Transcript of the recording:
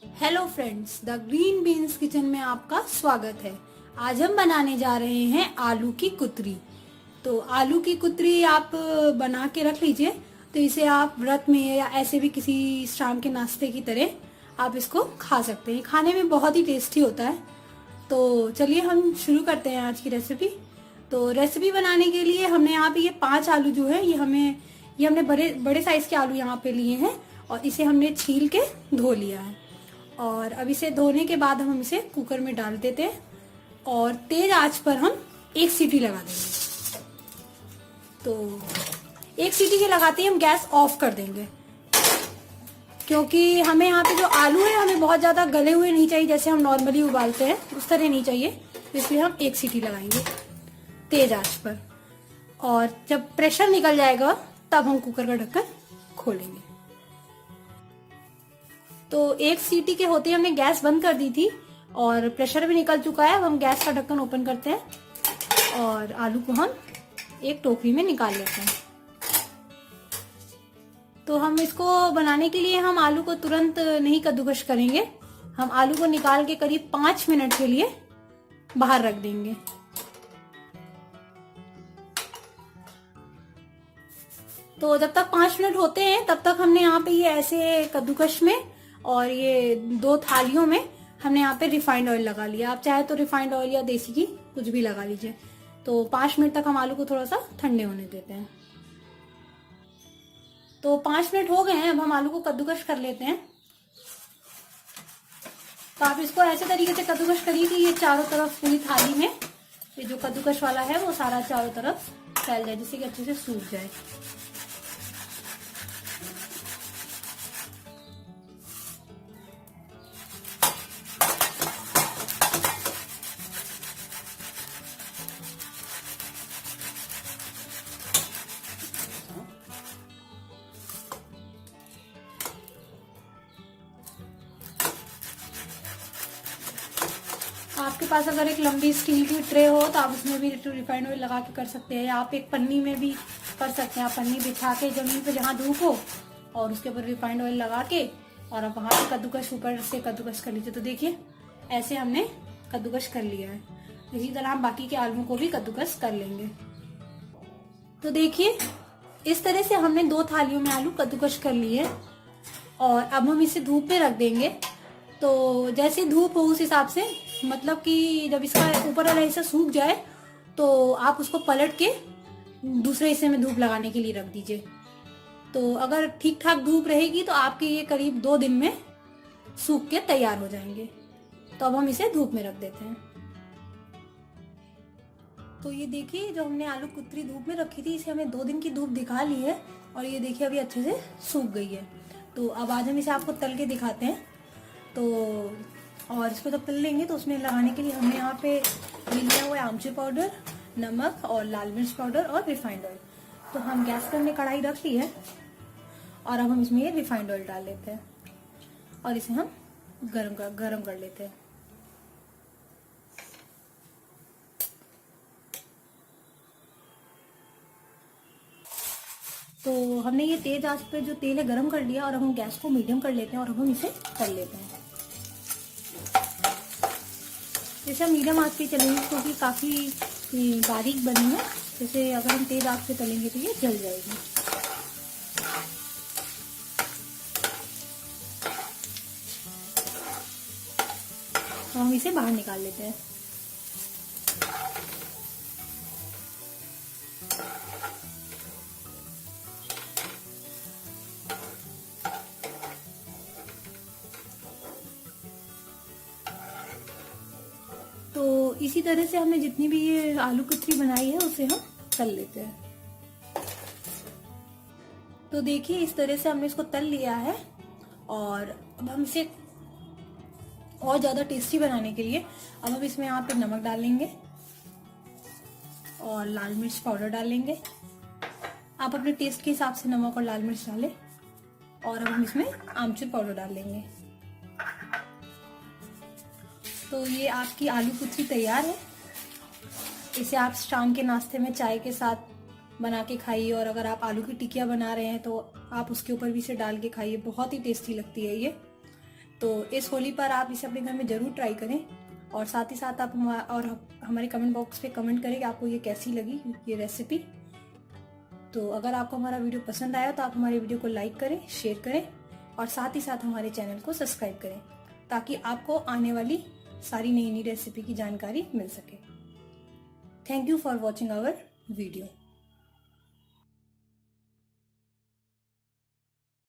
Hello friends, the green beans kitchen में आपका स्वागत है। आज हम बनाने जा रहे हैं आलू की कुतरी। तो आलू की कुतरी आप बना के रख लीजिए। तो इसे आप व्रत में या ऐसे भी किसी शाम के नाश्ते की तरह आप इसको खा सकते हैं। खाने में बहुत ही टेस्टी होता है। तो चलिए हम शुरू करते हैं आज की रेसिपी। तो रेसिपी बनाने के लिए हमने यहाँ पे ये 5 आलू जो है ये हमने बड़े बड़े साइज के आलू यहाँ पे लिए हैं और इसे हमने छील के धो लिया है। और अब इसे धोने के बाद हम इसे कुकर में डाल देते हैं और तेज आंच पर हम 1 सीटी लगा देंगे। तो 1 सीटी के लगाते ही हम गैस ऑफ कर देंगे, क्योंकि हमें यहाँ पे जो आलू है हमें बहुत ज्यादा गले हुए नहीं चाहिए, जैसे हम नॉर्मली उबालते हैं उस तरह नहीं चाहिए। इसलिए हम 1 सीटी लगाएंगे तेज आंच पर, और जब प्रेशर निकल जाएगा तब हम कुकर का ढक्कन खोलेंगे। तो 1 सीटी के होते ही हमने गैस बंद कर दी थी और प्रेशर भी निकल चुका है। अब हम गैस का ढक्कन ओपन करते हैं और आलू को हम एक टोकरी में निकाल लेते हैं। तो हम इसको बनाने के लिए हम आलू को तुरंत नहीं कद्दूकस करेंगे। हम आलू को निकाल के करीब 5 मिनट के लिए बाहर रख देंगे। तो जब तक 5 मिनट होते हैं तब तक हमने यहाँ पे ये ऐसे कद्दूकस में और ये 2 थालियों में हमने यहाँ पे रिफाइंड ऑयल लगा लिया। आप चाहे तो रिफाइंड ऑयल या देसी घी कुछ भी लगा लीजिए। तो 5 मिनट तक हम आलू को थोड़ा सा ठंडे होने देते हैं। तो 5 मिनट हो गए हैं। अब हम आलू को कद्दूकस कर लेते हैं। तो आप इसको ऐसे तरीके से कद्दूकस करिए कि ये चारों तरफ पूरी थाली में ये जो कद्दूकस वाला है वो सारा चारों तरफ फैल जाए, जिससे कि अच्छे से सूख जाए। आपके पास अगर एक लंबी स्टील की ट्रे हो तो आप उसमें भी रिफाइंड ऑयल लगा के कर सकते हैं, या आप एक पन्नी में भी कर सकते हैं। आप पन्नी बिछा के जमीन पे जहाँ धूप हो और उसके ऊपर रिफाइंड ऑयल लगा के और आप वहां से कद्दूकस ऊपर से कद्दूकस कर लीजिए। तो देखिए ऐसे हमने कद्दूकस कर लिया है। इसी तरह हम बाकी के आलू को भी कद्दूकस कर लेंगे। तो देखिए इस तरह से हमने 2 थालियों में आलू कद्दूकस कर लिए और अब हम इसे धूप पे रख देंगे। तो जैसे धूप हो उस हिसाब से, मतलब कि जब इसका ऊपर वाला हिस्सा सूख जाए तो आप उसको पलट के दूसरे हिस्से में धूप लगाने के लिए रख दीजिए। तो अगर ठीक ठाक धूप रहेगी तो आपके ये करीब 2 दिन में सूख के तैयार हो जाएंगे। तो अब हम इसे धूप में रख देते हैं। तो ये देखिए जो हमने आलू कुतरी धूप में रखी थी, इसे हमें 2 दिन की धूप दिखा ली है और ये देखिए अभी अच्छे से सूख गई है। तो अब आज हम इसे आपको तल के दिखाते हैं। तो और इसको जब तल लेंगे तो उसमें लगाने के लिए हमने यहाँ पे लिया हुआ है आमचूर पाउडर, नमक और लाल मिर्च पाउडर और रिफाइंड ऑयल। तो हम गैस पर हमने कढ़ाई रख ली है और अब हम इसमें ये रिफाइंड ऑयल डाल लेते हैं और इसे हम गरम कर लेते हैं। तो हमने ये तेज आंच पे जो तेल है गरम कर लिया और अब हम गैस को मीडियम कर लेते हैं और अब हम इसे तल लेते हैं। जैसे हम मीडियम आंच पे चलेंगे क्योंकि काफी बारीक बनी है, जैसे अगर हम तेज आंच पे तलेंगे तो ये जल जाएगी। तो हम इसे बाहर निकाल लेते हैं। तो इसी तरह से हमने जितनी भी ये आलू कुतरी बनाई है उसे हम तल लेते हैं। तो देखिए इस तरह से हमने इसको तल लिया है और अब हम इसे और ज्यादा टेस्टी बनाने के लिए अब हम इसमें यहाँ पे नमक डालेंगे और लाल मिर्च पाउडर डालेंगे। आप अपने टेस्ट के हिसाब से नमक और लाल मिर्च डालें। और अब हम इसमें आमचूर पाउडर डालेंगे। तो ये आपकी आलू कुतरी तैयार है। इसे आप शाम के नाश्ते में चाय के साथ बना के खाइए, और अगर आप आलू की टिकिया बना रहे हैं तो आप उसके ऊपर भी इसे डाल के खाइए, बहुत ही टेस्टी लगती है ये। तो इस होली पर आप इसे अपने घर में जरूर ट्राई करें, और साथ ही साथ आप हमारे कमेंट बॉक्स पे कमेंट करें कि आपको ये कैसी लगी ये रेसिपी। तो अगर आपको हमारा वीडियो पसंद आया तो आप हमारे वीडियो को लाइक करें, शेयर करें और साथ ही साथ हमारे चैनल को सब्सक्राइब करें, ताकि आपको आने वाली सारी नई नई रेसिपी की जानकारी मिल सके। Thank you for watching our video.